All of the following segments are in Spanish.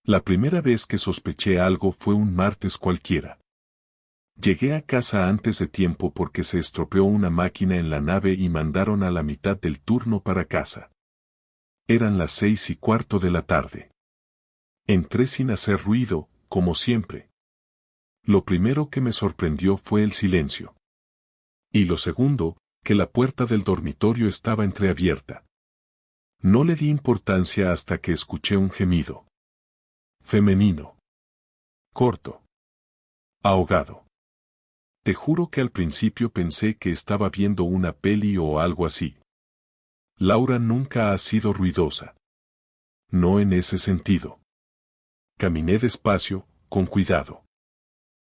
La primera vez que sospeché algo fue un martes cualquiera. Llegué a casa antes de tiempo porque se estropeó una máquina en la nave y mandaron a la mitad del turno para casa. Eran las 6:15 de la tarde. Entré sin hacer ruido, como siempre. Lo primero que me sorprendió fue el silencio. Y lo segundo, que la puerta del dormitorio estaba entreabierta. No le di importancia hasta que escuché un gemido. Femenino. Corto. Ahogado. Te juro que al principio pensé que estaba viendo una peli o algo así. Laura nunca ha sido ruidosa. No en ese sentido. Caminé despacio, con cuidado.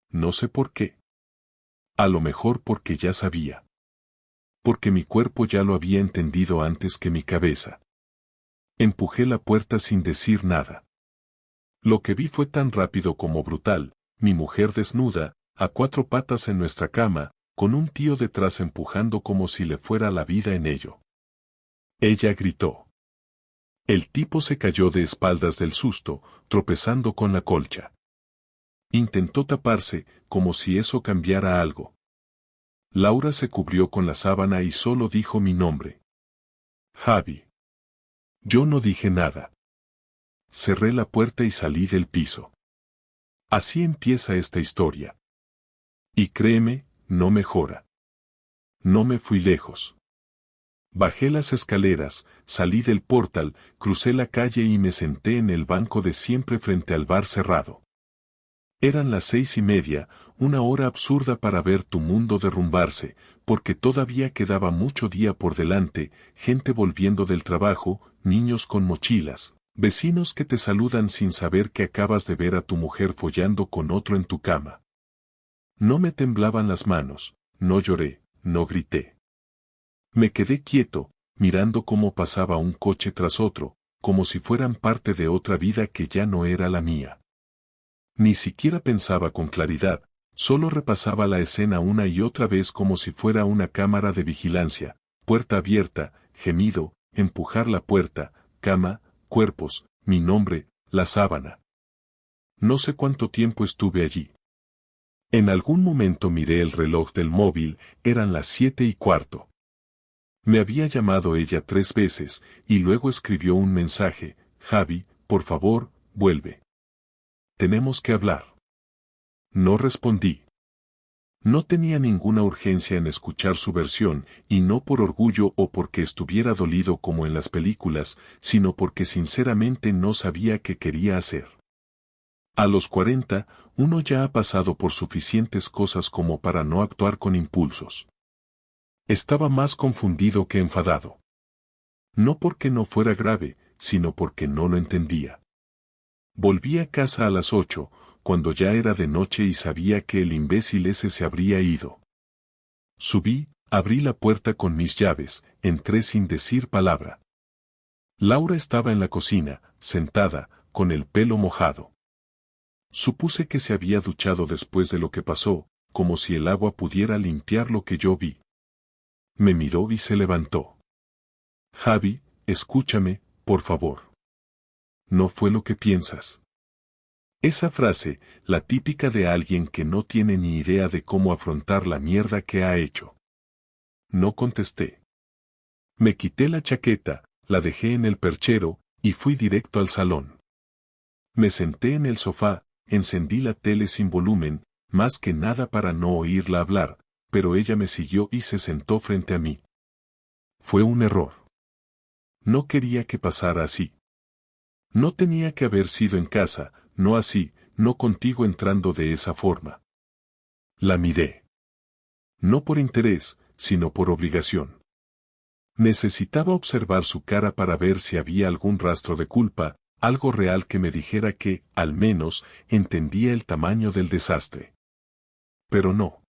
No sé por qué. A lo mejor porque ya sabía. Porque mi cuerpo ya lo había entendido antes que mi cabeza. Empujé la puerta sin decir nada. Lo que vi fue tan rápido como brutal, mi mujer desnuda, a 4 patas en nuestra cama, con un tío detrás empujando como si le fuera la vida en ello. Ella gritó. El tipo se cayó de espaldas del susto, tropezando con la colcha. Intentó taparse, como si eso cambiara algo. Laura se cubrió con la sábana y solo dijo mi nombre. Javi. Yo no dije nada. Cerré la puerta y salí del piso. Así empieza esta historia. Y créeme, no mejora. No me fui lejos. Bajé las escaleras, salí del portal, crucé la calle y me senté en el banco de siempre frente al bar cerrado. Eran las 6:30, una hora absurda para ver tu mundo derrumbarse, porque todavía quedaba mucho día por delante, gente volviendo del trabajo, niños con mochilas, vecinos que te saludan sin saber que acabas de ver a tu mujer follando con otro en tu cama. No me temblaban las manos, no lloré, no grité. Me quedé quieto, mirando cómo pasaba un coche tras otro, como si fueran parte de otra vida que ya no era la mía. Ni siquiera pensaba con claridad, solo repasaba la escena una y otra vez como si fuera una cámara de vigilancia, puerta abierta, gemido, empujar la puerta, cama, cuerpos, mi nombre, la sábana. No sé cuánto tiempo estuve allí. En algún momento miré el reloj del móvil, eran las 7:15. Me había llamado ella 3 veces, y luego escribió un mensaje, Javi, por favor, vuelve. Tenemos que hablar. No respondí. No tenía ninguna urgencia en escuchar su versión, y no por orgullo o porque estuviera dolido como en las películas, sino porque sinceramente no sabía qué quería hacer. A los 40, uno ya ha pasado por suficientes cosas como para no actuar con impulsos. Estaba más confundido que enfadado. No porque no fuera grave, sino porque no lo entendía. Volví a casa a las 8, cuando ya era de noche y sabía que el imbécil ese se habría ido. Subí, abrí la puerta con mis llaves, entré sin decir palabra. Laura estaba en la cocina, sentada, con el pelo mojado. Supuse que se había duchado después de lo que pasó, como si el agua pudiera limpiar lo que yo vi. Me miró y se levantó. Javi, escúchame, por favor. No fue lo que piensas. Esa frase, la típica de alguien que no tiene ni idea de cómo afrontar la mierda que ha hecho. No contesté. Me quité la chaqueta, la dejé en el perchero, y fui directo al salón. Me senté en el sofá, encendí la tele sin volumen, más que nada para no oírla hablar, pero ella me siguió y se sentó frente a mí. Fue un error. No quería que pasara así. No tenía que haber sido en casa, no así, no contigo entrando de esa forma. La miré. No por interés, sino por obligación. Necesitaba observar su cara para ver si había algún rastro de culpa, algo real que me dijera que, al menos, entendía el tamaño del desastre. Pero no.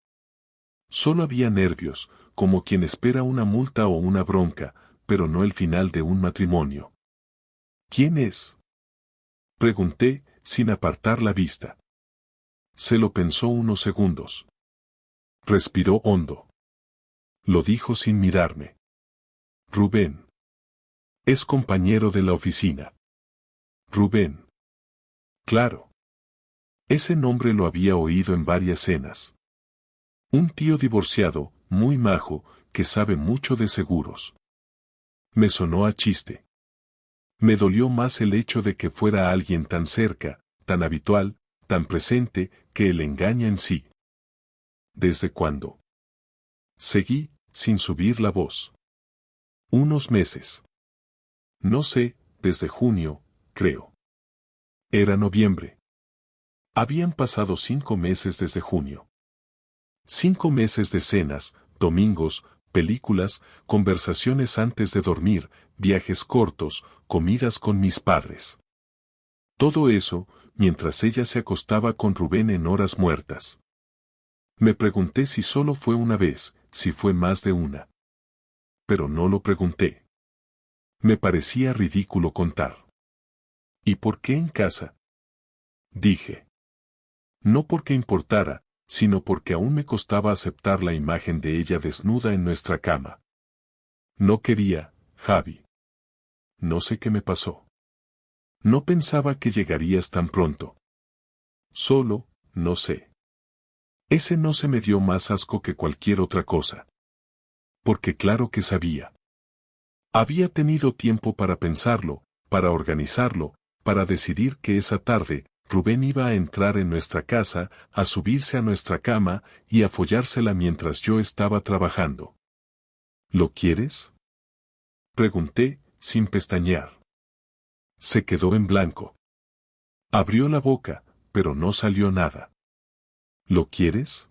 Solo había nervios, como quien espera una multa o una bronca, pero no el final de un matrimonio. ¿Quién es? Pregunté, sin apartar la vista. Se lo pensó unos segundos. Respiró hondo. Lo dijo sin mirarme. Rubén. Es compañero de la oficina. Rubén. Claro. Ese nombre lo había oído en varias cenas. Un tío divorciado, muy majo, que sabe mucho de seguros. Me sonó a chiste. Me dolió más el hecho de que fuera alguien tan cerca, tan habitual, tan presente, que el engaña en sí. ¿Desde cuándo? Seguí, sin subir la voz. Unos meses. No sé, desde junio, creo. Era noviembre. Habían pasado 5 meses desde junio. 5 meses de cenas, domingos, películas, conversaciones antes de dormir, viajes cortos, comidas con mis padres. Todo eso, mientras ella se acostaba con Rubén en horas muertas. Me pregunté si solo fue una vez, si fue más de una. Pero no lo pregunté. Me parecía ridículo contar. ¿Y por qué en casa? Dije. No porque importara, sino porque aún me costaba aceptar la imagen de ella desnuda en nuestra cama. No quería, Javi. No sé qué me pasó. No pensaba que llegarías tan pronto. Solo, no sé. Ese no se me dio más asco que cualquier otra cosa. Porque claro que sabía. Había tenido tiempo para pensarlo, para organizarlo, para decidir que esa tarde, Rubén iba a entrar en nuestra casa, a subirse a nuestra cama y a follársela mientras yo estaba trabajando. ¿Lo quieres? Pregunté, sin pestañear. Se quedó en blanco. Abrió la boca, pero no salió nada. ¿Lo quieres?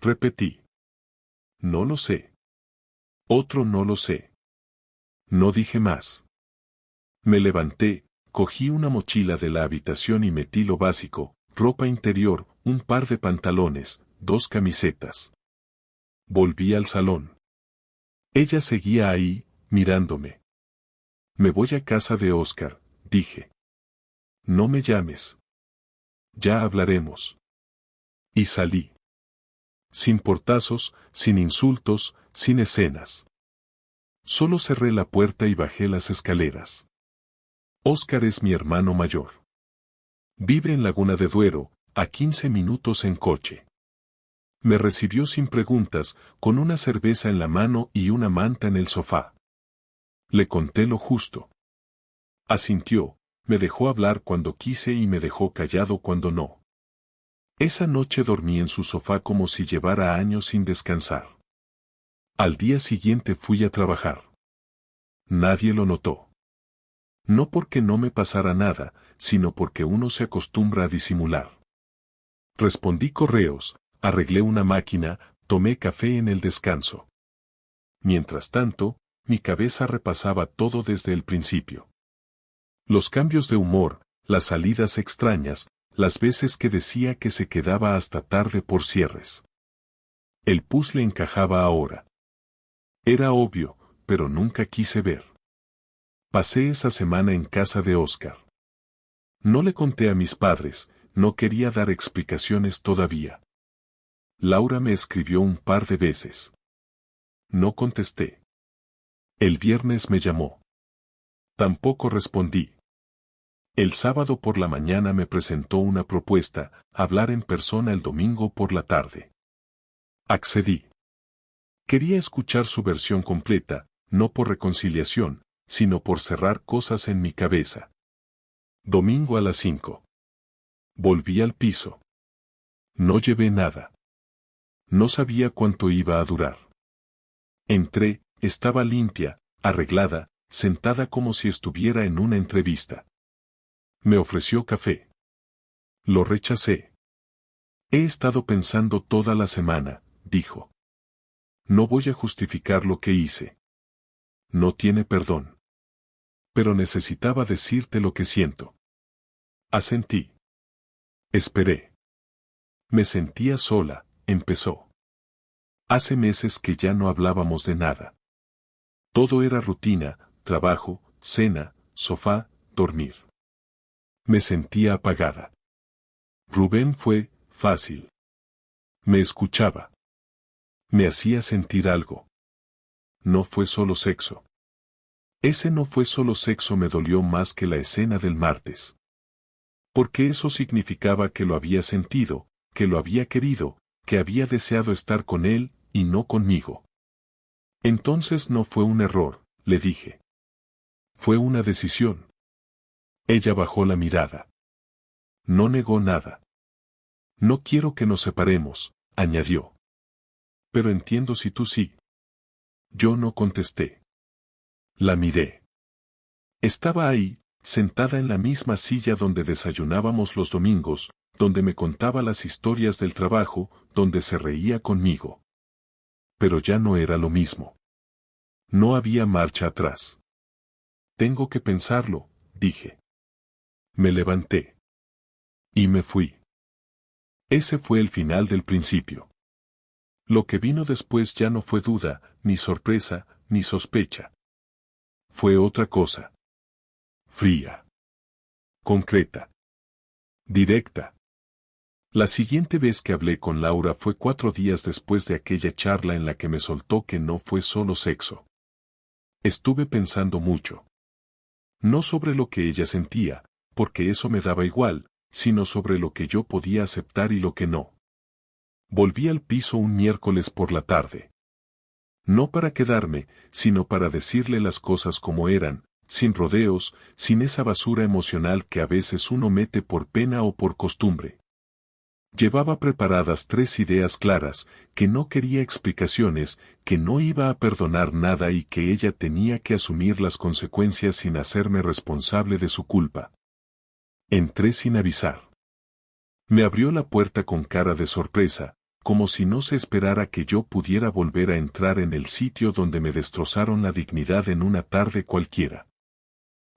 Repetí. No lo sé. Otro no lo sé. No dije más. Me levanté, cogí una mochila de la habitación y metí lo básico, ropa interior, un par de pantalones, 2 camisetas. Volví al salón. Ella seguía ahí, mirándome. Me voy a casa de Oscar, dije. No me llames. Ya hablaremos. Y salí. Sin portazos, sin insultos, sin escenas. Solo cerré la puerta y bajé las escaleras. Oscar es mi hermano mayor. Vive en Laguna de Duero, a 15 minutos en coche. Me recibió sin preguntas, con una cerveza en la mano y una manta en el sofá. Le conté lo justo. Asintió, me dejó hablar cuando quise y me dejó callado cuando no. Esa noche dormí en su sofá como si llevara años sin descansar. Al día siguiente fui a trabajar. Nadie lo notó. No porque no me pasara nada, sino porque uno se acostumbra a disimular. Respondí correos, arreglé una máquina, tomé café en el descanso. Mientras tanto, mi cabeza repasaba todo desde el principio. Los cambios de humor, las salidas extrañas, las veces que decía que se quedaba hasta tarde por cierres. El puzzle encajaba ahora. Era obvio, pero nunca quise ver. Pasé esa semana en casa de Oscar. No le conté a mis padres, no quería dar explicaciones todavía. Laura me escribió un par de veces. No contesté. El viernes me llamó. Tampoco respondí. El sábado por la mañana me presentó una propuesta, hablar en persona el domingo por la tarde. Accedí. Quería escuchar su versión completa, no por reconciliación, sino por cerrar cosas en mi cabeza. Domingo a las 5. Volví al piso. No llevé nada. No sabía cuánto iba a durar. Entré, estaba limpia, arreglada, sentada como si estuviera en una entrevista. Me ofreció café. Lo rechacé. He estado pensando toda la semana, dijo. No voy a justificar lo que hice. No tiene perdón. Pero necesitaba decirte lo que siento. Asentí. Esperé. Me sentía sola, empezó. Hace meses que ya no hablábamos de nada. Todo era rutina, trabajo, cena, sofá, dormir. Me sentía apagada. Rubén fue fácil. Me escuchaba. Me hacía sentir algo. No fue solo sexo. Ese no fue solo sexo me dolió más que la escena del martes. Porque eso significaba que lo había sentido, que lo había querido, que había deseado estar con él, y no conmigo. Entonces no fue un error, le dije. Fue una decisión. Ella bajó la mirada. No negó nada. No quiero que nos separemos, añadió. Pero entiendo si tú sí. Yo no contesté. La miré. Estaba ahí, sentada en la misma silla donde desayunábamos los domingos, donde me contaba las historias del trabajo, donde se reía conmigo. Pero ya no era lo mismo. No había marcha atrás. Tengo que pensarlo, dije. Me levanté. Y me fui. Ese fue el final del principio. Lo que vino después ya no fue duda, ni sorpresa, ni sospecha. Fue otra cosa. Fría. Concreta. Directa. La siguiente vez que hablé con Laura fue 4 días después de aquella charla en la que me soltó que no fue solo sexo. Estuve pensando mucho. No sobre lo que ella sentía, porque eso me daba igual, sino sobre lo que yo podía aceptar y lo que no. Volví al piso un miércoles por la tarde. No para quedarme, sino para decirle las cosas como eran, sin rodeos, sin esa basura emocional que a veces uno mete por pena o por costumbre. Llevaba preparadas 3 ideas claras, que no quería explicaciones, que no iba a perdonar nada y que ella tenía que asumir las consecuencias sin hacerme responsable de su culpa. Entré sin avisar. Me abrió la puerta con cara de sorpresa, como si no se esperara que yo pudiera volver a entrar en el sitio donde me destrozaron la dignidad en una tarde cualquiera.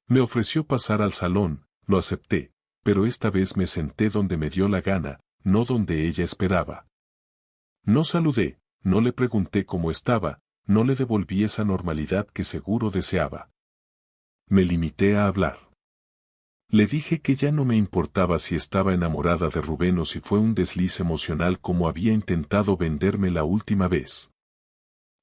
Me ofreció pasar al salón, lo acepté, pero esta vez me senté donde me dio la gana, no donde ella esperaba. No saludé, no le pregunté cómo estaba, no le devolví esa normalidad que seguro deseaba. Me limité a hablar. Le dije que ya no me importaba si estaba enamorada de Rubén o si fue un desliz emocional como había intentado venderme la última vez.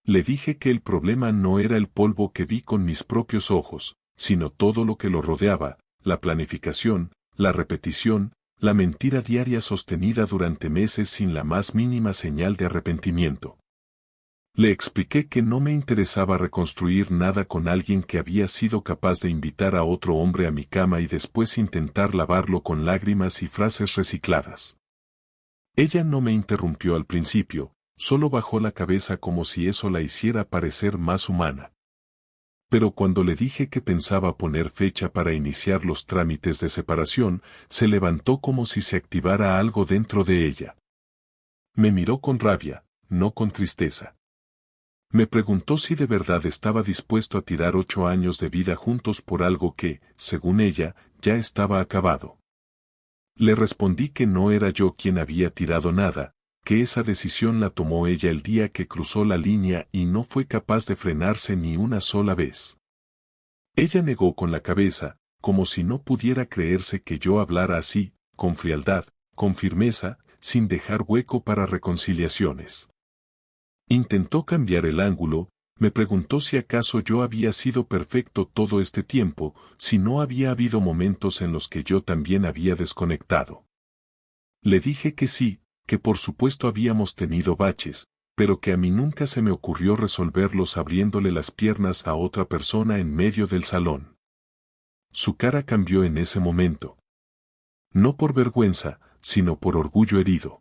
Le dije que el problema no era el polvo que vi con mis propios ojos, sino todo lo que lo rodeaba, la planificación, la repetición, la mentira diaria sostenida durante meses sin la más mínima señal de arrepentimiento. Le expliqué que no me interesaba reconstruir nada con alguien que había sido capaz de invitar a otro hombre a mi cama y después intentar lavarlo con lágrimas y frases recicladas. Ella no me interrumpió al principio, solo bajó la cabeza como si eso la hiciera parecer más humana. Pero cuando le dije que pensaba poner fecha para iniciar los trámites de separación, se levantó como si se activara algo dentro de ella. Me miró con rabia, no con tristeza. Me preguntó si de verdad estaba dispuesto a tirar 8 años de vida juntos por algo que, según ella, ya estaba acabado. Le respondí que no era yo quien había tirado nada, que esa decisión la tomó ella el día que cruzó la línea y no fue capaz de frenarse ni una sola vez. Ella negó con la cabeza, como si no pudiera creerse que yo hablara así, con frialdad, con firmeza, sin dejar hueco para reconciliaciones. Intentó cambiar el ángulo, me preguntó si acaso yo había sido perfecto todo este tiempo, si no había habido momentos en los que yo también había desconectado. Le dije que sí, que por supuesto habíamos tenido baches, pero que a mí nunca se me ocurrió resolverlos abriéndole las piernas a otra persona en medio del salón. Su cara cambió en ese momento. No por vergüenza, sino por orgullo herido.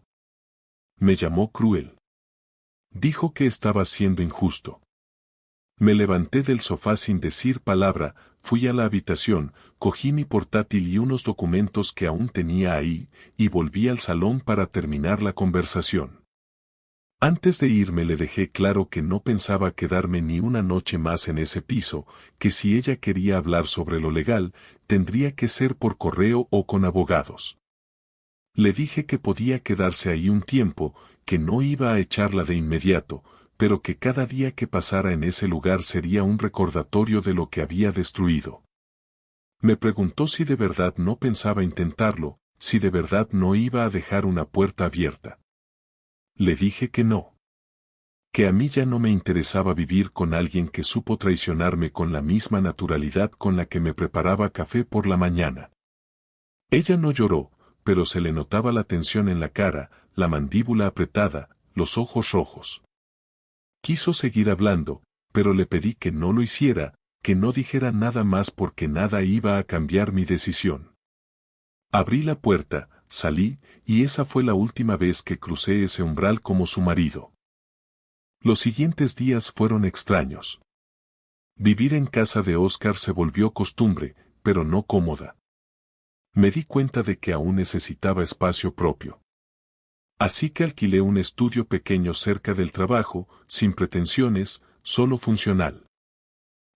Me llamó cruel. Dijo que estaba siendo injusto. Me levanté del sofá sin decir palabra, fui a la habitación, cogí mi portátil y unos documentos que aún tenía ahí, y volví al salón para terminar la conversación. Antes de irme le dejé claro que no pensaba quedarme ni una noche más en ese piso, que si ella quería hablar sobre lo legal, tendría que ser por correo o con abogados. Le dije que podía quedarse ahí un tiempo, que no iba a echarla de inmediato, pero que cada día que pasara en ese lugar sería un recordatorio de lo que había destruido. Me preguntó si de verdad no pensaba intentarlo, si de verdad no iba a dejar una puerta abierta. Le dije que no. Que a mí ya no me interesaba vivir con alguien que supo traicionarme con la misma naturalidad con la que me preparaba café por la mañana. Ella no lloró, pero se le notaba la tensión en la cara, la mandíbula apretada, los ojos rojos. Quiso seguir hablando, pero le pedí que no lo hiciera, que no dijera nada más porque nada iba a cambiar mi decisión. Abrí la puerta, salí, y esa fue la última vez que crucé ese umbral como su marido. Los siguientes días fueron extraños. Vivir en casa de Oscar se volvió costumbre, pero no cómoda. Me di cuenta de que aún necesitaba espacio propio. Así que alquilé un estudio pequeño cerca del trabajo, sin pretensiones, solo funcional.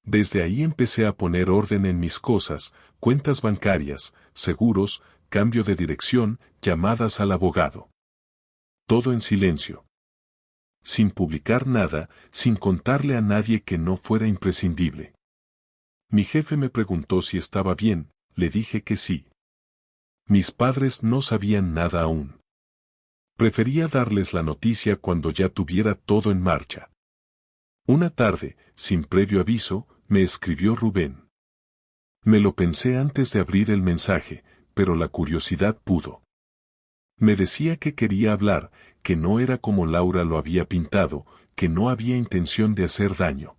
Desde ahí empecé a poner orden en mis cosas, cuentas bancarias, seguros, cambio de dirección, llamadas al abogado. Todo en silencio. Sin publicar nada, sin contarle a nadie que no fuera imprescindible. Mi jefe me preguntó si estaba bien, le dije que sí. Mis padres no sabían nada aún. Prefería darles la noticia cuando ya tuviera todo en marcha. Una tarde, sin previo aviso, me escribió Rubén. Me lo pensé antes de abrir el mensaje, pero la curiosidad pudo. Me decía que quería hablar, que no era como Laura lo había pintado, que no había intención de hacer daño.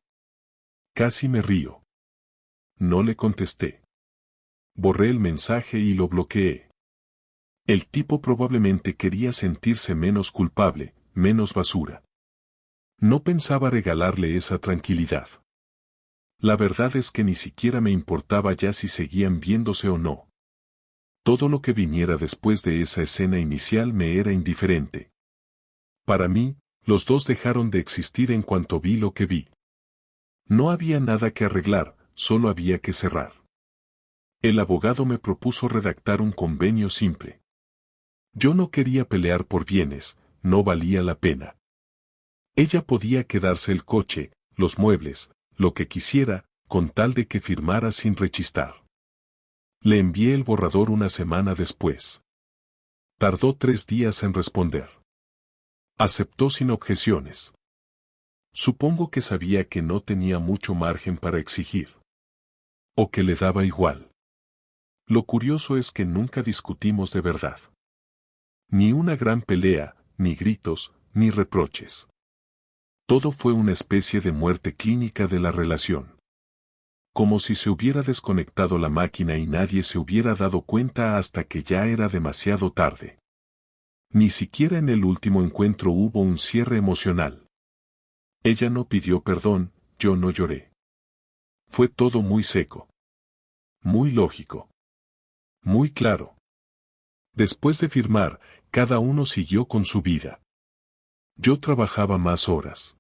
Casi me río. No le contesté. Borré el mensaje y lo bloqueé. El tipo probablemente quería sentirse menos culpable, menos basura. No pensaba regalarle esa tranquilidad. La verdad es que ni siquiera me importaba ya si seguían viéndose o no. Todo lo que viniera después de esa escena inicial me era indiferente. Para mí, los dos dejaron de existir en cuanto vi lo que vi. No había nada que arreglar, solo había que cerrar. El abogado me propuso redactar un convenio simple. Yo no quería pelear por bienes, no valía la pena. Ella podía quedarse el coche, los muebles, lo que quisiera, con tal de que firmara sin rechistar. Le envié el borrador una semana después. Tardó 3 días en responder. Aceptó sin objeciones. Supongo que sabía que no tenía mucho margen para exigir. O que le daba igual. Lo curioso es que nunca discutimos de verdad. Ni una gran pelea, ni gritos, ni reproches. Todo fue una especie de muerte clínica de la relación. Como si se hubiera desconectado la máquina y nadie se hubiera dado cuenta hasta que ya era demasiado tarde. Ni siquiera en el último encuentro hubo un cierre emocional. Ella no pidió perdón, yo no lloré. Fue todo muy seco. Muy lógico. Muy claro. Después de firmar, cada uno siguió con su vida. Yo trabajaba más horas.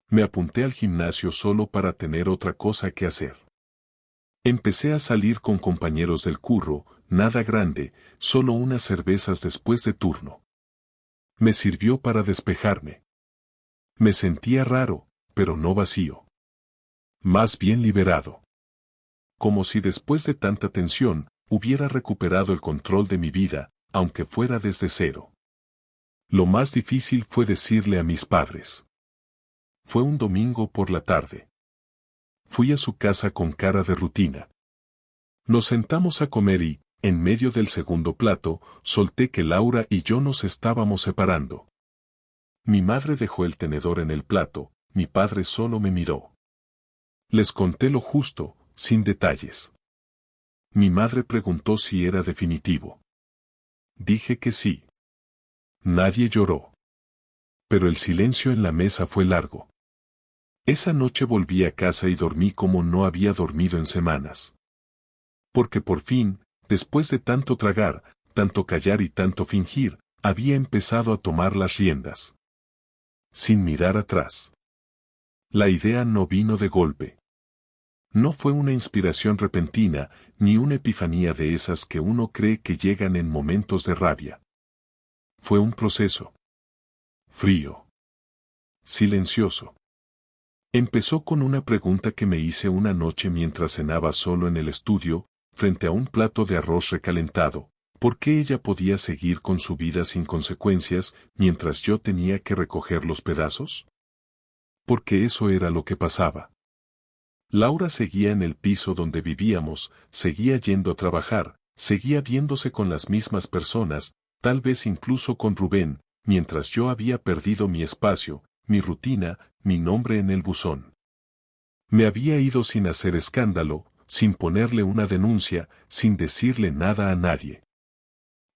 Me apunté al gimnasio solo para tener otra cosa que hacer. Empecé a salir con compañeros del curro, nada grande, solo unas cervezas después de turno. Me sirvió para despejarme. Me sentía raro, pero no vacío. Más bien liberado. Como si después de tanta tensión, hubiera recuperado el control de mi vida, aunque fuera desde cero. Lo más difícil fue decirle a mis padres. Fue un domingo por la tarde. Fui a su casa con cara de rutina. Nos sentamos a comer y, en medio del segundo plato, solté que Laura y yo nos estábamos separando. Mi madre dejó el tenedor en el plato, mi padre solo me miró. Les conté lo justo, sin detalles. Mi madre preguntó si era definitivo. Dije que sí. Nadie lloró. Pero el silencio en la mesa fue largo. Esa noche volví a casa y dormí como no había dormido en semanas. Porque por fin, después de tanto tragar, tanto callar y tanto fingir, había empezado a tomar las riendas. Sin mirar atrás. La idea no vino de golpe. No fue una inspiración repentina, ni una epifanía de esas que uno cree que llegan en momentos de rabia. Fue un proceso. Frío. Silencioso. Empezó con una pregunta que me hice una noche mientras cenaba solo en el estudio, frente a un plato de arroz recalentado. ¿Por qué ella podía seguir con su vida sin consecuencias, mientras yo tenía que recoger los pedazos? Porque eso era lo que pasaba. Laura seguía en el piso donde vivíamos, seguía yendo a trabajar, Seguía viéndose con las mismas personas, tal vez incluso con Rubén, mientras yo había perdido mi espacio, mi rutina, mi nombre en el buzón. Me había ido sin hacer escándalo, sin ponerle una denuncia, sin decirle nada a nadie.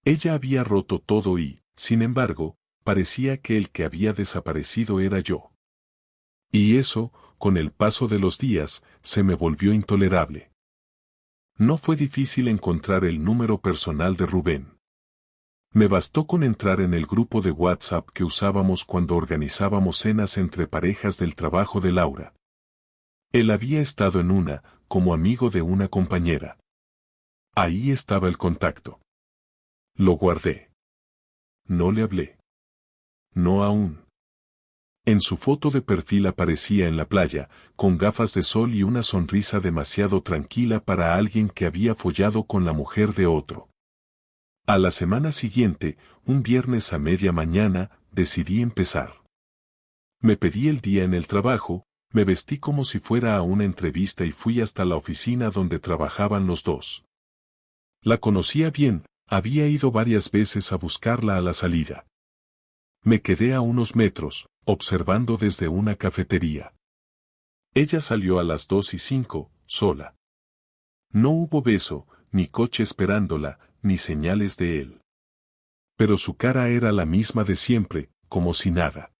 Ella había roto todo y, sin embargo, parecía que el que había desaparecido era yo. Y eso, con el paso de los días, se me volvió intolerable. No fue difícil encontrar el número personal de Rubén. Me bastó con entrar en el grupo de WhatsApp que usábamos cuando organizábamos cenas entre parejas del trabajo de Laura. Él había estado en una, como amigo de una compañera. Ahí estaba el contacto. Lo guardé. No le hablé. No aún. En su foto de perfil aparecía en la playa, con gafas de sol y una sonrisa demasiado tranquila para alguien que había follado con la mujer de otro. A la semana siguiente, un viernes a media mañana, decidí empezar. Me pedí el día en el trabajo, me vestí como si fuera a una entrevista y fui hasta la oficina donde trabajaban los dos. La conocía bien, había ido varias veces a buscarla a la salida. Me quedé a unos metros, observando desde una cafetería. Ella salió a las 2:05, sola. No hubo beso, ni coche esperándola, ni señales de él. Pero su cara era la misma de siempre, como si nada.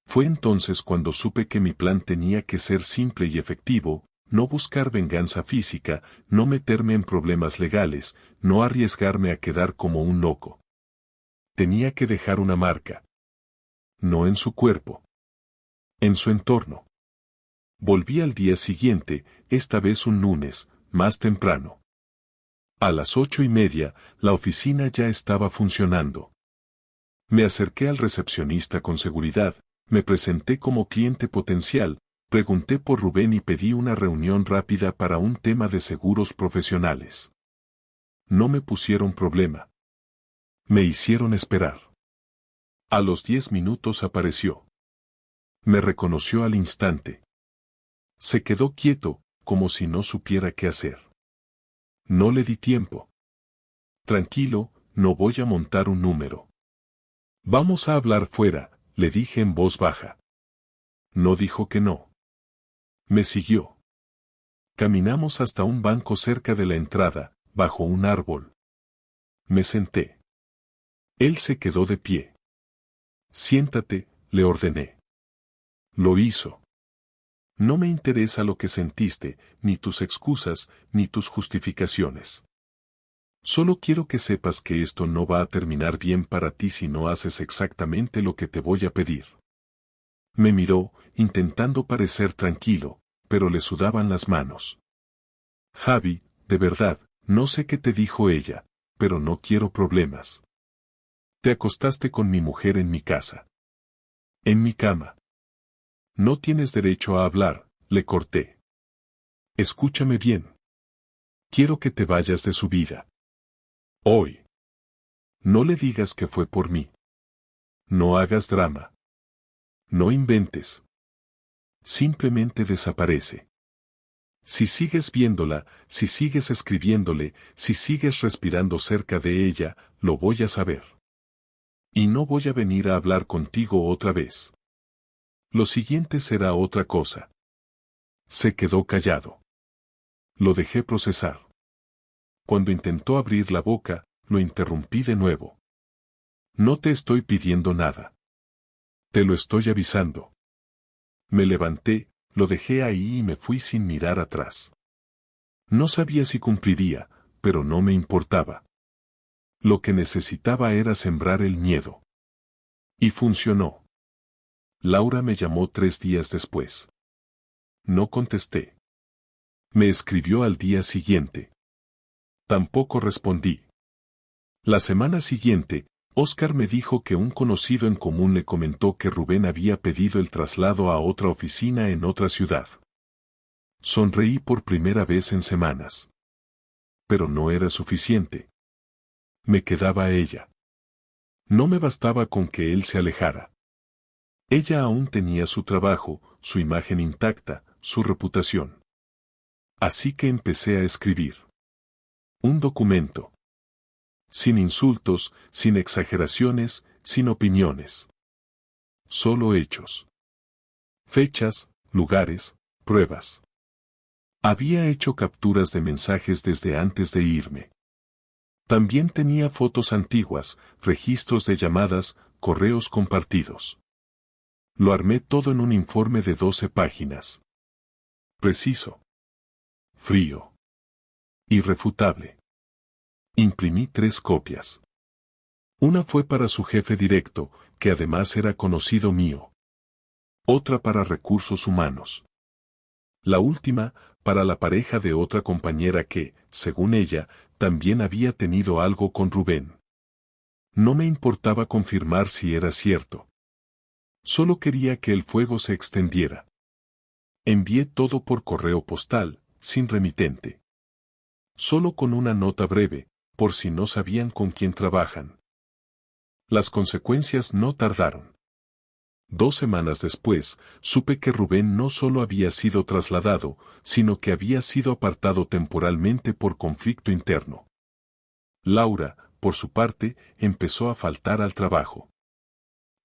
Fue entonces cuando supe que mi plan tenía que ser simple y efectivo, no buscar venganza física, no meterme en problemas legales, no arriesgarme a quedar como un loco. Tenía que dejar una marca. No en su cuerpo. En su entorno. Volví al día siguiente, esta vez un lunes, más temprano. A las 8:30, la oficina ya estaba funcionando. Me acerqué al recepcionista con seguridad, me presenté como cliente potencial, pregunté por Rubén y pedí una reunión rápida para un tema de seguros profesionales. No me pusieron problema. Me hicieron esperar. A los 10 minutos apareció. Me reconoció al instante. Se quedó quieto, como si no supiera qué hacer. No le di tiempo. Tranquilo, no voy a montar un número. Vamos a hablar fuera, le dije en voz baja. No dijo que no. Me siguió. Caminamos hasta un banco cerca de la entrada, bajo un árbol. Me senté. Él se quedó de pie. Siéntate, le ordené. Lo hizo. No me interesa lo que sentiste, ni tus excusas, ni tus justificaciones. Solo quiero que sepas que esto no va a terminar bien para ti si no haces exactamente lo que te voy a pedir. Me miró, intentando parecer tranquilo, pero le sudaban las manos. Javi, de verdad, no sé qué te dijo ella, pero no quiero problemas. Te acostaste con mi mujer en mi casa. En mi cama. No tienes derecho a hablar, le corté. Escúchame bien. Quiero que te vayas de su vida. Hoy. No le digas que fue por mí. No hagas drama. No inventes. Simplemente desaparece. Si sigues viéndola, si sigues escribiéndole, si sigues respirando cerca de ella, lo voy a saber. Y no voy a venir a hablar contigo otra vez. Lo siguiente será otra cosa. Se quedó callado. Lo dejé procesar. Cuando intentó abrir la boca, lo interrumpí de nuevo. No te estoy pidiendo nada. Te lo estoy avisando. Me levanté, lo dejé ahí y me fui sin mirar atrás. No sabía si cumpliría, pero no me importaba. Lo que necesitaba era sembrar el miedo. Y funcionó. Laura me llamó 3 días después. No contesté. Me escribió al día siguiente. Tampoco respondí. La semana siguiente, Oscar me dijo que un conocido en común le comentó que Rubén había pedido el traslado a otra oficina en otra ciudad. Sonreí por primera vez en semanas. Pero no era suficiente. Me quedaba ella. No me bastaba con que él se alejara. Ella aún tenía su trabajo, su imagen intacta, su reputación. Así que empecé a escribir. Un documento. Sin insultos, sin exageraciones, sin opiniones. Solo hechos. Fechas, lugares, pruebas. Había hecho capturas de mensajes desde antes de irme. También tenía fotos antiguas, registros de llamadas, correos compartidos. Lo armé todo en un informe de 12 páginas. Preciso. Frío. Irrefutable. Imprimí 3 copias. Una fue para su jefe directo, que además era conocido mío. Otra para recursos humanos. La última, para la pareja de otra compañera que, según ella, también había tenido algo con Rubén. No me importaba confirmar si era cierto. Solo quería que el fuego se extendiera. Envié todo por correo postal, sin remitente. Solo con una nota breve, por si no sabían con quién trabajan. Las consecuencias no tardaron. 2 semanas después, supe que Rubén no solo había sido trasladado, sino que había sido apartado temporalmente por conflicto interno. Laura, por su parte, empezó a faltar al trabajo.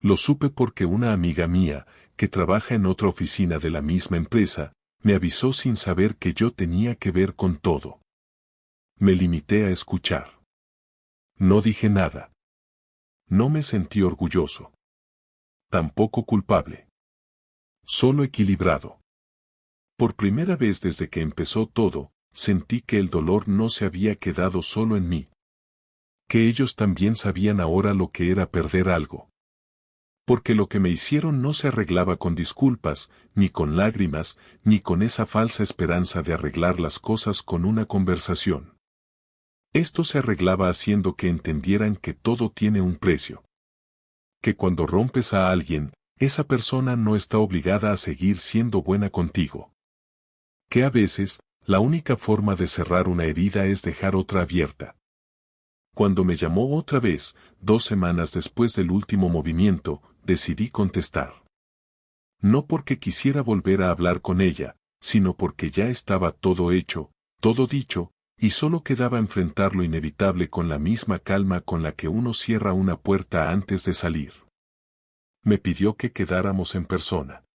Lo supe porque una amiga mía, que trabaja en otra oficina de la misma empresa, me avisó sin saber que yo tenía que ver con todo. Me limité a escuchar. No dije nada. No me sentí orgulloso. Tampoco culpable. Solo equilibrado. Por primera vez desde que empezó todo, sentí que el dolor no se había quedado solo en mí. Que ellos también sabían ahora lo que era perder algo. Porque lo que me hicieron no se arreglaba con disculpas, ni con lágrimas, ni con esa falsa esperanza de arreglar las cosas con una conversación. Esto se arreglaba haciendo que entendieran que todo tiene un precio. Que cuando rompes a alguien, esa persona no está obligada a seguir siendo buena contigo. Que a veces, la única forma de cerrar una herida es dejar otra abierta. Cuando me llamó otra vez, 2 semanas después del último movimiento, decidí contestar. No porque quisiera volver a hablar con ella, sino porque ya estaba todo hecho, todo dicho, y solo quedaba enfrentar lo inevitable con la misma calma con la que uno cierra una puerta antes de salir. Me pidió que quedáramos en persona.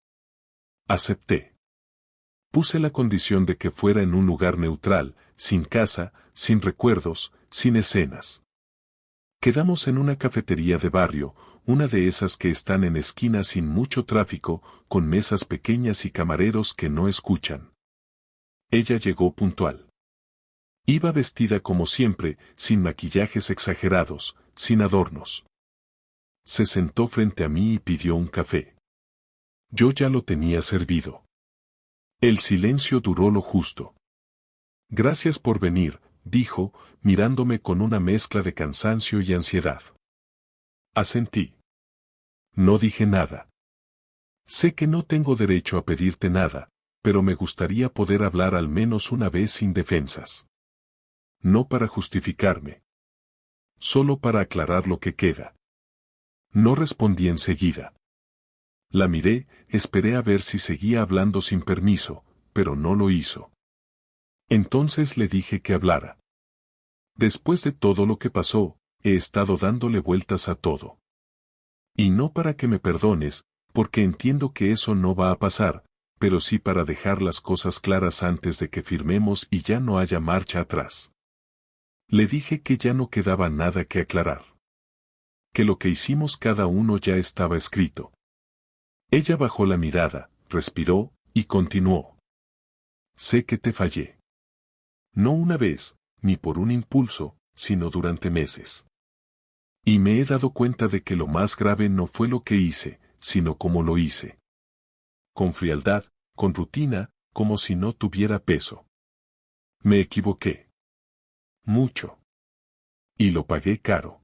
Acepté. Puse la condición de que fuera en un lugar neutral, sin casa, sin recuerdos, sin escenas. Quedamos en una cafetería de barrio, una de esas que están en esquinas sin mucho tráfico, con mesas pequeñas y camareros que no escuchan. Ella llegó puntual. Iba vestida como siempre, sin maquillajes exagerados, sin adornos. Se sentó frente a mí y pidió un café. Yo ya lo tenía servido. El silencio duró lo justo. Gracias por venir, dijo, mirándome con una mezcla de cansancio y ansiedad. Asentí. No dije nada. Sé que no tengo derecho a pedirte nada, pero me gustaría poder hablar al menos una vez sin defensas. No para justificarme. Solo para aclarar lo que queda. No respondí enseguida. La miré, esperé a ver si seguía hablando sin permiso, pero no lo hizo. Entonces le dije que hablara. Después de todo lo que pasó, he estado dándole vueltas a todo. Y no para que me perdones, porque entiendo que eso no va a pasar, pero sí para dejar las cosas claras antes de que firmemos y ya no haya marcha atrás. Le dije que ya no quedaba nada que aclarar. Que lo que hicimos cada uno ya estaba escrito. Ella bajó la mirada, respiró, y continuó. Sé que te fallé. No una vez, ni por un impulso, sino durante meses. Y me he dado cuenta de que lo más grave no fue lo que hice, sino cómo lo hice. Con frialdad, con rutina, como si no tuviera peso. Me equivoqué. Mucho. Y lo pagué caro.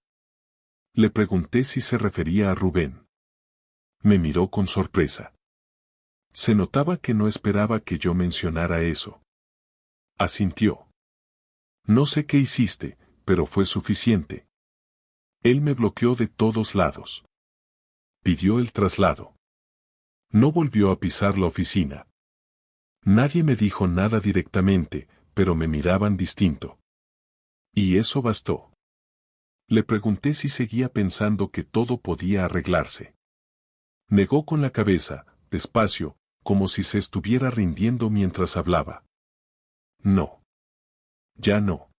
Le pregunté si se refería a Rubén. Me miró con sorpresa. Se notaba que no esperaba que yo mencionara eso. Asintió. No sé qué hiciste, pero fue suficiente. Él me bloqueó de todos lados. Pidió el traslado. No volvió a pisar la oficina. Nadie me dijo nada directamente, pero me miraban distinto. Y eso bastó. Le pregunté si seguía pensando que todo podía arreglarse. Negó con la cabeza, despacio, como si se estuviera rindiendo mientras hablaba. No. Ya no.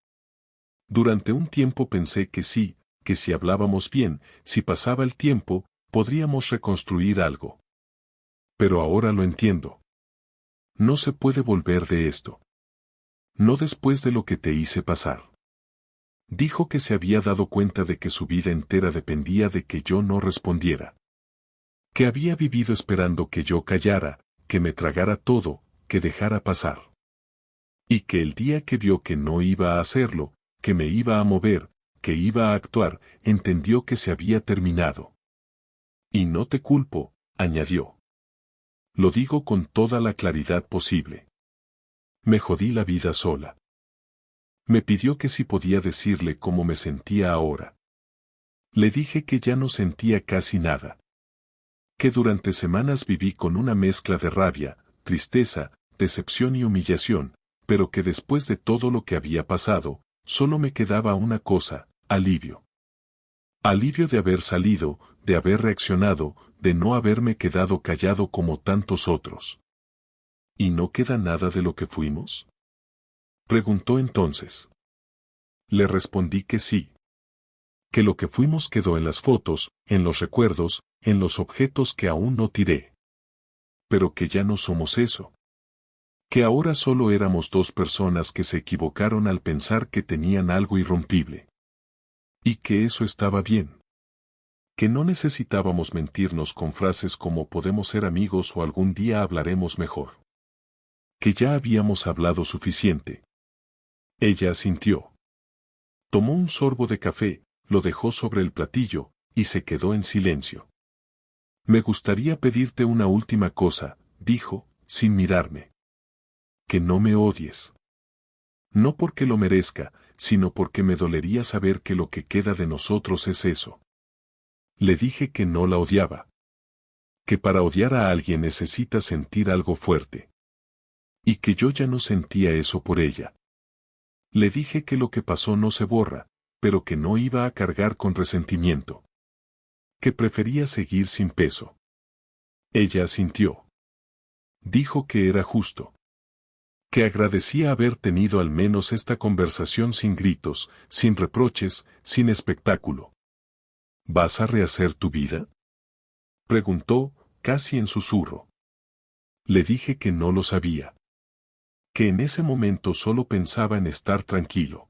Durante un tiempo pensé que sí, que si hablábamos bien, si pasaba el tiempo, podríamos reconstruir algo. Pero ahora lo entiendo. No se puede volver de esto. No después de lo que te hice pasar. Dijo que se había dado cuenta de que su vida entera dependía de que yo no respondiera. Que había vivido esperando que yo callara, que me tragara todo, que dejara pasar. Y que el día que vio que no iba a hacerlo, que me iba a mover, que iba a actuar, entendió que se había terminado. Y no te culpo, añadió. Lo digo con toda la claridad posible. Me jodí la vida sola. Me pidió que si podía decirle cómo me sentía ahora. Le dije que ya no sentía casi nada. Que durante semanas viví con una mezcla de rabia, tristeza, decepción y humillación, pero que después de todo lo que había pasado, solo me quedaba una cosa, alivio. Alivio de haber salido, de haber reaccionado, de no haberme quedado callado como tantos otros. ¿Y no queda nada de lo que fuimos? Preguntó entonces. Le respondí que sí. Que lo que fuimos quedó en las fotos, en los recuerdos, en los objetos que aún no tiré. Pero que ya no somos eso. Que ahora solo éramos dos personas que se equivocaron al pensar que tenían algo irrompible. Y que eso estaba bien. Que no necesitábamos mentirnos con frases como podemos ser amigos o algún día hablaremos mejor. Que ya habíamos hablado suficiente. Ella asintió. Tomó un sorbo de café, lo dejó sobre el platillo, y se quedó en silencio. Me gustaría pedirte una última cosa, dijo, sin mirarme. Que no me odies. No porque lo merezca, sino porque me dolería saber que lo que queda de nosotros es eso. Le dije que no la odiaba. Que para odiar a alguien necesita sentir algo fuerte. Y que yo ya no sentía eso por ella. Le dije que lo que pasó no se borra, pero que no iba a cargar con resentimiento. Que prefería seguir sin peso. Ella asintió. Dijo que era justo. Que agradecía haber tenido al menos esta conversación sin gritos, sin reproches, sin espectáculo. ¿Vas a rehacer tu vida? Preguntó, casi en susurro. Le dije que no lo sabía. Que en ese momento solo pensaba en estar tranquilo.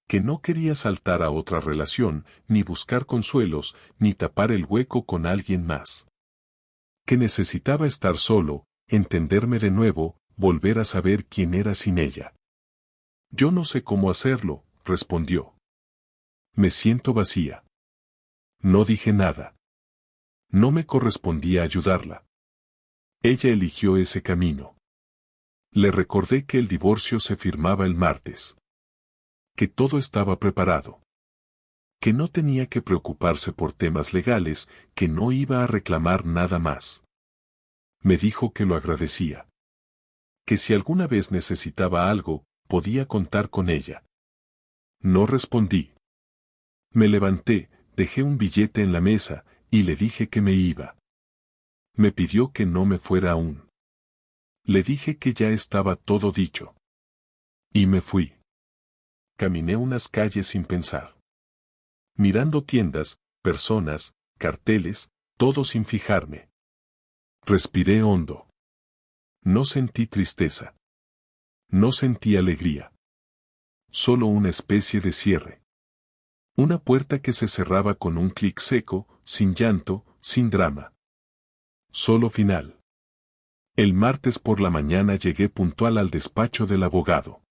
Que no quería saltar a otra relación, ni buscar consuelos, ni tapar el hueco con alguien más. Que necesitaba estar solo, entenderme de nuevo, volver a saber quién era sin ella. Yo no sé cómo hacerlo, respondió. Me siento vacía. No dije nada. No me correspondía ayudarla. Ella eligió ese camino. Le recordé que el divorcio se firmaba el martes. Que todo estaba preparado. Que no tenía que preocuparse por temas legales, que no iba a reclamar nada más. Me dijo que lo agradecía. Que si alguna vez necesitaba algo, podía contar con ella. No respondí. Me levanté, dejé un billete en la mesa, y le dije que me iba. Me pidió que no me fuera aún. Le dije que ya estaba todo dicho. Y me fui. Caminé unas calles sin pensar. Mirando tiendas, personas, carteles, todo sin fijarme. Respiré hondo. No sentí tristeza. No sentí alegría. Solo una especie de cierre. Una puerta que se cerraba con un clic seco, sin llanto, sin drama. Solo final. El martes por la mañana llegué puntual al despacho del abogado.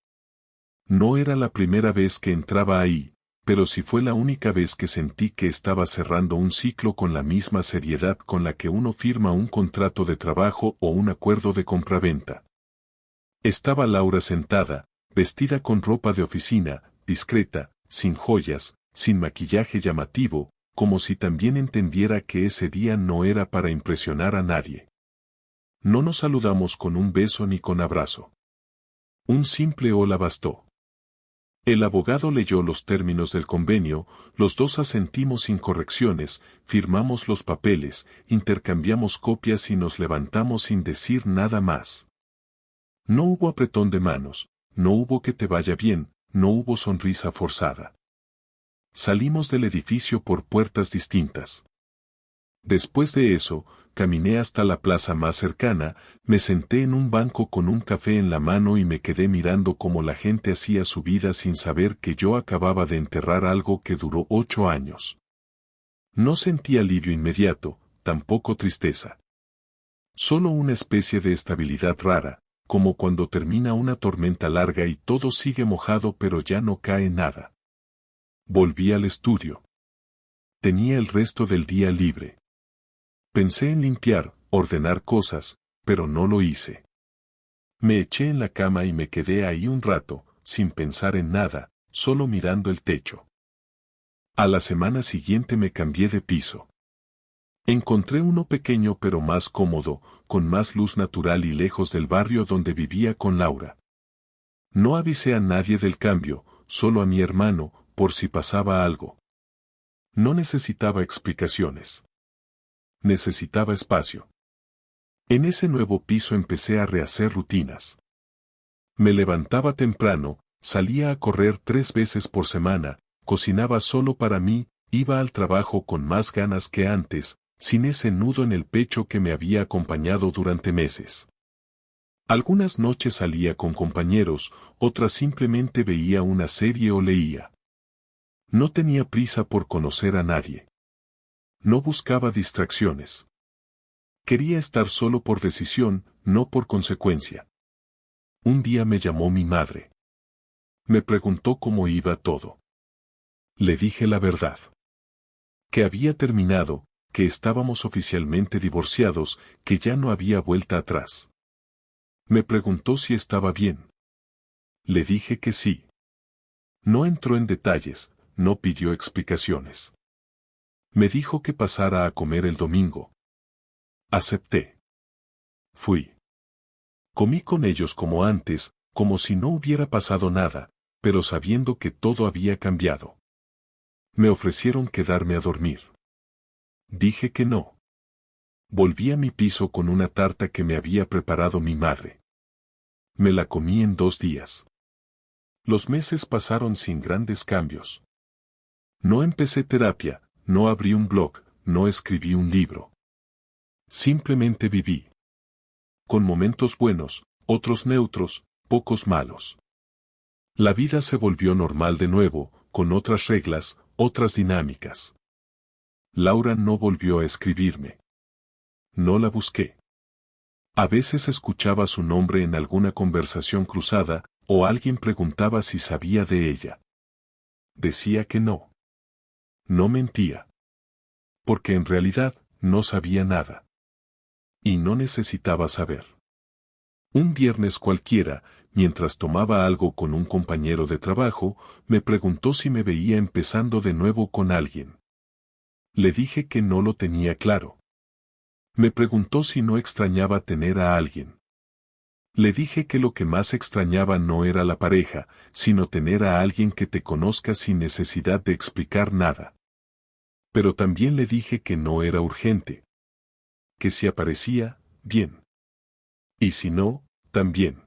No era la primera vez que entraba ahí, pero sí fue la única vez que sentí que estaba cerrando un ciclo con la misma seriedad con la que uno firma un contrato de trabajo o un acuerdo de compraventa. Estaba Laura sentada, vestida con ropa de oficina, discreta, sin joyas, sin maquillaje llamativo, como si también entendiera que ese día no era para impresionar a nadie. No nos saludamos con un beso ni con abrazo. Un simple hola bastó. El abogado leyó los términos del convenio, los dos asentimos sin correcciones, firmamos los papeles, intercambiamos copias y nos levantamos sin decir nada más. No hubo apretón de manos, no hubo que te vaya bien, no hubo sonrisa forzada. Salimos del edificio por puertas distintas. Después de eso, caminé hasta la plaza más cercana, me senté en un banco con un café en la mano y me quedé mirando cómo la gente hacía su vida sin saber que yo acababa de enterrar algo que duró 8 años. No sentí alivio inmediato, tampoco tristeza. Solo una especie de estabilidad rara, como cuando termina una tormenta larga y todo sigue mojado pero ya no cae nada. Volví al estudio. Tenía el resto del día libre. Pensé en limpiar, ordenar cosas, pero no lo hice. Me eché en la cama y me quedé ahí un rato, sin pensar en nada, solo mirando el techo. A la semana siguiente me cambié de piso. Encontré uno pequeño pero más cómodo, con más luz natural y lejos del barrio donde vivía con Laura. No avisé a nadie del cambio, solo a mi hermano, por si pasaba algo. No necesitaba explicaciones. Necesitaba espacio. En ese nuevo piso empecé a rehacer rutinas. Me levantaba temprano, salía a correr 3 veces por semana, cocinaba solo para mí, iba al trabajo con más ganas que antes, sin ese nudo en el pecho que me había acompañado durante meses. Algunas noches salía con compañeros, otras simplemente veía una serie o leía. No tenía prisa por conocer a nadie. No buscaba distracciones. Quería estar solo por decisión, no por consecuencia. Un día me llamó mi madre. Me preguntó cómo iba todo. Le dije la verdad. Que había terminado, que estábamos oficialmente divorciados, que ya no había vuelta atrás. Me preguntó si estaba bien. Le dije que sí. No entró en detalles, no pidió explicaciones. Me dijo que pasara a comer el domingo. Acepté. Fui. Comí con ellos como antes, como si no hubiera pasado nada, pero sabiendo que todo había cambiado. Me ofrecieron quedarme a dormir. Dije que no. Volví a mi piso con una tarta que me había preparado mi madre. Me la comí en 2 días. Los meses pasaron sin grandes cambios. No empecé terapia, no abrí un blog, no escribí un libro. Simplemente viví. Con momentos buenos, otros neutros, pocos malos. La vida se volvió normal de nuevo, con otras reglas, otras dinámicas. Laura no volvió a escribirme. No la busqué. A veces escuchaba su nombre en alguna conversación cruzada, o alguien preguntaba si sabía de ella. Decía que no. No mentía. Porque en realidad, no sabía nada. Y no necesitaba saber. Un viernes cualquiera, mientras tomaba algo con un compañero de trabajo, me preguntó si me veía empezando de nuevo con alguien. Le dije que no lo tenía claro. Me preguntó si no extrañaba tener a alguien. Le dije que lo que más extrañaba no era la pareja, sino tener a alguien que te conozca sin necesidad de explicar nada. Pero también le dije que no era urgente. Que si aparecía, bien. Y si no, también.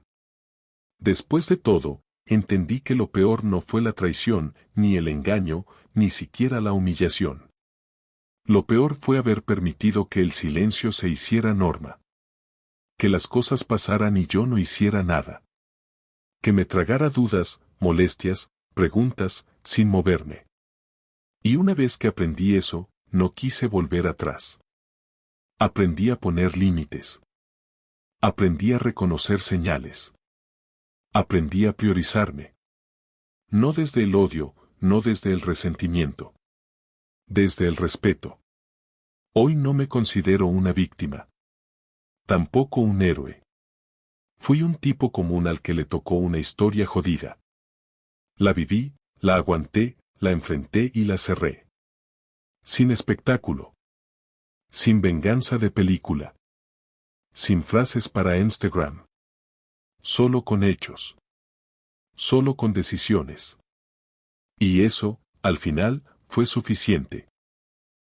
Después de todo, entendí que lo peor no fue la traición, ni el engaño, ni siquiera la humillación. Lo peor fue haber permitido que el silencio se hiciera norma. Que las cosas pasaran y yo no hiciera nada. Que me tragara dudas, molestias, preguntas, sin moverme. Y una vez que aprendí eso, no quise volver atrás. Aprendí a poner límites. Aprendí a reconocer señales. Aprendí a priorizarme. No desde el odio, no desde el resentimiento. Desde el respeto. Hoy no me considero una víctima. Tampoco un héroe. Fui un tipo común al que le tocó una historia jodida. La viví, la aguanté, la enfrenté y la cerré. Sin espectáculo. Sin venganza de película. Sin frases para Instagram. Solo con hechos. Solo con decisiones. Y eso, al final, fue suficiente.